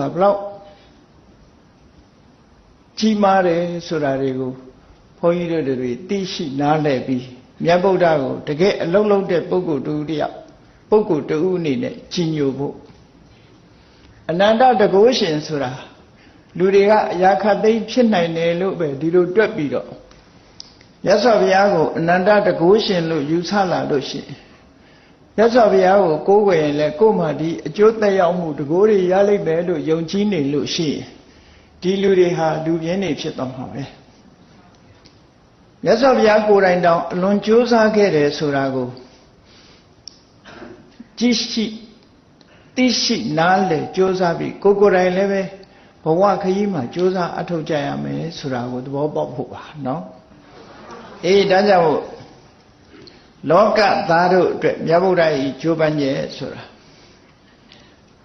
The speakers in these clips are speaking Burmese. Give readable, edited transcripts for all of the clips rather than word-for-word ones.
ဟာဘလောက်ကြီးမားတယ်ဆိုတာတွေကိုဘုန်းကြီးတို့တွေသိရှိနားလည်ပြီးမြတ်ဗုဒ္ဓကိုတကယ်အလုံးလုံးတဲ့ပုဂ္ဂိုလ်တူတယောက်ပုဂ္ဂိုလ်တူအနေနဲ့ကြီးညိုဖို့အနန္တတကုရှင်ဆိုတာလူတွေကအရာခတ်သိမ်းဖြစ်နိုင်တယ်လို့ပဲဒီလိုတွက်ပြီးတော့မြတ်စွာဘုရားကိုအနန္တတကုရှင်လို့ယူဆလာလို့ရှိရင်မြတ်စွာဘုရားကိုကိုးကွယ်ရင်လည်းကိုယ်မှဒီအကျိုးသက်ရောက်မှုတကုတွေရလိမ့်မယ်လို့ယုံကြည်နေလို့ရှိရင်ဒီလူတွေဟာလူပြင်းနေဖြစ်သွားမှာပဲမြတ်စွာဘုရားကိုယ်တိုင်တောင်အလွန်ကြိုးစားခဲ့တယ်ဆိုတာကိုကြည့်ရှိသိရှိနားလည်ကြိုးစားပြီးကိုယ်တိုင်လည်းပဲဘဝခရီးမှာကြိုးစားအထောက်ကြရမယ်ဆိုတာကိုသဘောပေါက်ဖို့ပါနော်အေးဒါကြောင့်လောကသားတို့အတွက်မြတ်ဗုဒ္ဓ၏ကြိုးပမ်းရဲ့ဆိုတာ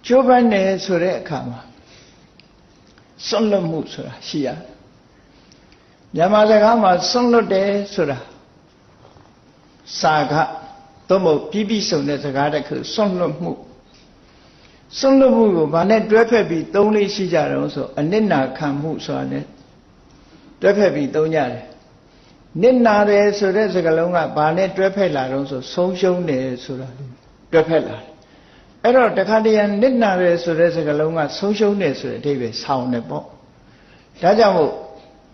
ကြိုးပမ်းတယ်ဆိုတဲ့အခါမှာစွန့်လွတ်မှုဆိုတာရှိရမြန်မာစကားမှာစွန့်လွတ်တယ်ဆိုတာစာကသို့မဟုတ်ပြီးပြီးဆုံးတဲ့စကားတစ်ခုစွန့်လွတ်မှုကိုဗာနဲ့တွဲဖက်ပြီးသုံးလေးရှိကြတော့ဆိုအနစ်နာခံမှုဆိုတာနဲ့တွဲဖက်ပြီးသုံးကြတယ်နစ်နာတယ်ဆိုတဲ့စကားလုံးကဗာနဲ့တွဲဖက်လာတော့ဆိုဆုံးရှုံးတယ်ဆိုတာတွဲဖက်လာတယ်အဲ့တော့တခါတည်းနစ်နာတယ်ဆိုတဲ့စကားလုံးကဆုံးရှုံးတယ်ဆိုတဲ့အဓိပ္ပာယ်ဆောင်တယ်ပေါ့ဒါကြောင့်မို့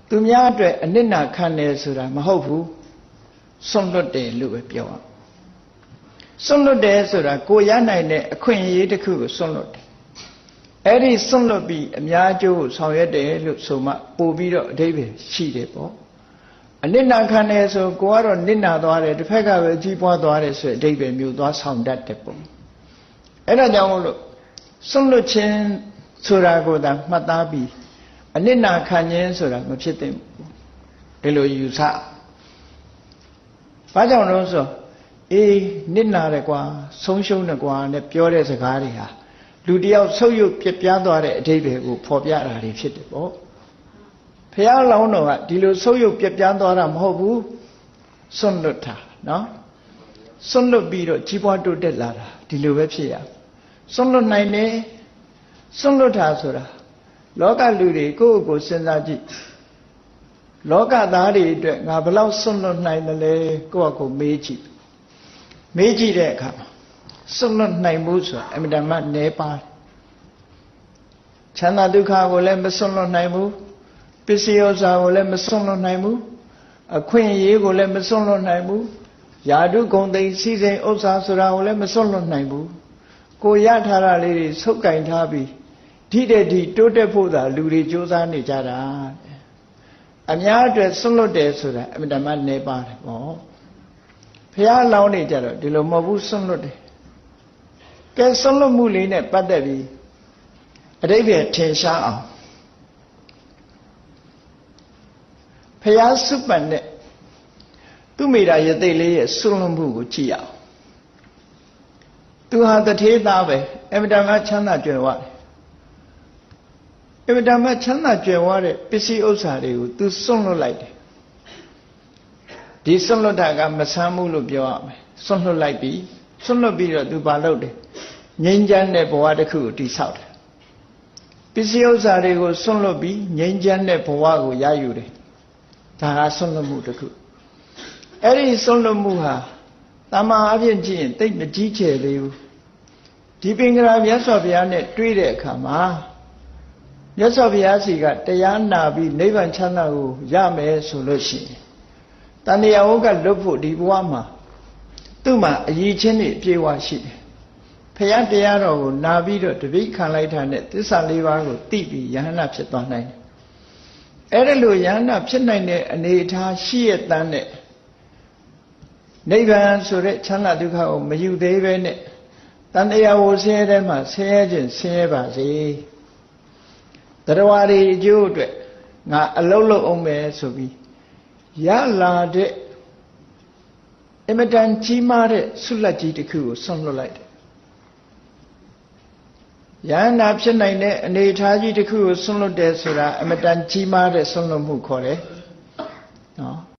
သူများအတွက်အနစ်နာခံတယ်ဆိုတာမဟုတ်ဘူးစွန့်လွတ်တယ်လို့ပဲပြောအောင်စွန့်လွတ်တယ်ဆိုတာကိုရနိုင်တဲ့အခွင့်အရေးတစ်ခုကိုစွန့်လွတ်တယ်အဲ့ဒီစွန့်လွတ်ပြီးအများအကျိုးကိုဆောင်ရွက်တယ်လို့ဆိုမှပို့ပြီးတော့အဓိပ္ပာယ်ရှိတယ်ပေါ့အနစ်နာခံတယ်ဆိုကိုကတော့နစ်နာသွားတယ်တစ်ဖက်ကပဲကြီးပွားသွားတယ်ဆိုတဲ့အဓိပ္ပာယ်မျိုးသွားဆောင်တတ်တယ်ပေါ့အဲ့ဒါကြောင့်မို့လို့စွန့်လွတ်ခြင်းဆိုတာကိုသာမှတ်သားပြီးအနစ်နာခံခြင်းဆိုတာမဖြစ်သင့်ဘူးဒီလိုယူဆဘာကြောင့်လဲဆိုအေးနစ်နာတယ်ကွာဆုံးရှုံးတယ်ကွာနဲ့ပြောတဲ့စကားတွေဟာလူတယောက်ဆုပ်ယုပ်ပြပြသွားတဲ့အဓိပ္ပာယ်ကိုဖော်ပြတာတွေဖြစ်တယ်ပေါ့ဘုရားလောင်းတော်ကဒီလိုဆုပ်ယုပ်ပြပြသွားတာမဟုတ်ဘူးစွန့်လွတ်တာနော်စွန့်လွတ်ပြီးတော့ကြီးပွားတိုးတက်လာတာဒီလိုပဲဖြစ်ရစွန့်လွတ်နိုင်တယ်စွန့်လွတ်တာဆိုတာလောကလူတွေကိုယ့်ကိုယ်စဉ်းစားကြည့်လောကသားတွေအတွက်ငါဘယ်လောက်စွန့်လွတ်နိုင်တယ်လဲကိုယ့်အကိုမေးကြည့်တဲ့အခါမှာစွန့်လွတ်နိုင်မှုဆိုတာအမြဲတမ်းနည်းပါးချမ်းသာဒုက္ခကိုလည်းမစွန့်လွတ်နိုင်ဘူးပစ္စည်းဥစ္စာကိုလည်းမစွန့်လွတ်နိုင်ဘူးအခွင့်အရေးကိုလည်းမစွန့်လွတ်နိုင်ဘူးယာတုဂုံသိမ်းစည်းစိမ်ဥစ္စာဆိုတာကိုလည်းမစွန့်လွတ်နိုင်ဘူးကိုရထားတာလေးတွေဆုပ်ကင်ထားပြီးဒီတဲ့ဒီတိုးတက်ဖို့သာလူတွေကြိုးစားနေကြတာအများအတွက်စွန့်လွတ်တယ်ဆိုတာအမြဲတမ်းနည်းပါတယ်ပေါ့ဘုရားလောင်းနေကြတော့ဒီလိုမဟုတ်ဘူးစွန့်လွတ်တယ်ကဲစွန့်လွတ်မှုလေးနဲ့ပတ်သက်ပြီးအဓိပ္ပာယ်ထင်ရှားအောင်ဘုရားစုပန်တဲ့သူမိတာယသိလေးရဲ့စွန့်လွတ်မှုကိုကြည့်အောင်သူဟာတထေးသားပဲအမြဲတမ်းချမ်းသာကြွယ်ဝတယ်အမြဲတမ်းချမ်းသာကြွယ်ဝတဲ့ပစ္စည်းဥစ္စာတွေကိုသူစွန့်လွတ်လိုက်တယ်ဒီစွန့်လွတ်တာကမဆမ်းဘူးလို့ပြောရမယ်စွန့်လွတ်လိုက်ပြီးစွန့်လွတ်ပြီးတော့သူဘာလုပ်တယ်ငြိမ်းချမ်းတဲ့ဘဝတစ်ခုကိုတည်ဆောက်တယ်ပစ္စည်းဥစ္စာတွေကိုစွန့်လွတ်ပြီးငြိမ်းချမ်းတဲ့ဘဝကိုရယူတယ်ဒါကစွန့်လွတ်မှုတစ်ခုအဲ့ဒီစွန့်လွတ်မှုဟာတမန်အပြင်ကြည့်ရင်တိတ်မကြီးကျယ်သေးဘူးဒီပင်္ဂလာမြတ်စွာဘုရားနဲ့တွေ့တဲ့အခါမှာမြတ်စွာဘုရားစီကတရားနာပြီးနိဗ္ဗာန်ချမ်းသာကိုရမယ်ဆိုလို့ရှိရင်တဏှာဝုကလွတ်ဖို့ဒီဘဝမှာသူ့မှာအရည်ချင်းတွေအပြည့်အဝရှိတယ်ဘုရားတရားတော်ကိုနာပြီးတော့တပိတ်ခံလိုက်တာနဲ့သစ္စာလေးပါးကိုသိပြီးယဟန္တာဖြစ်သွားနိုင်တယ်အဲ့ဒါလိုယဟန္တာဖြစ်နိုင်တဲ့အနေအထားရှိရတဲ့နဲ့နိဗ္ဗာန်ဆိုတဲ့ချမ်းသာဒုက္ခကိုမယူသေးပဲနဲ့တဏှာဝဆင်းရဲတဲ့မှာဆင်းရဲခြင်းဆင်းရဲပါစေတရားတွေအကျိုးအတွက်ငါအလုံးလုံးအောင်မယ်ဆိုပြီးရလာတဲ့အမတန်ကြီးမားတဲ့ဆုလက်ကြီးတစ်ခုကိုဆွန့်လွတ်လိုက်တယ်ယန္တာဖြစ်နိုင်တဲ့အနေအထားကြီးတစ်ခုကိုဆွန့်လွတ်တယ်ဆိုတာအမတန်ကြီးမားတဲ့ဆွန့်လွတ်မှုခေါ်တယ်နော်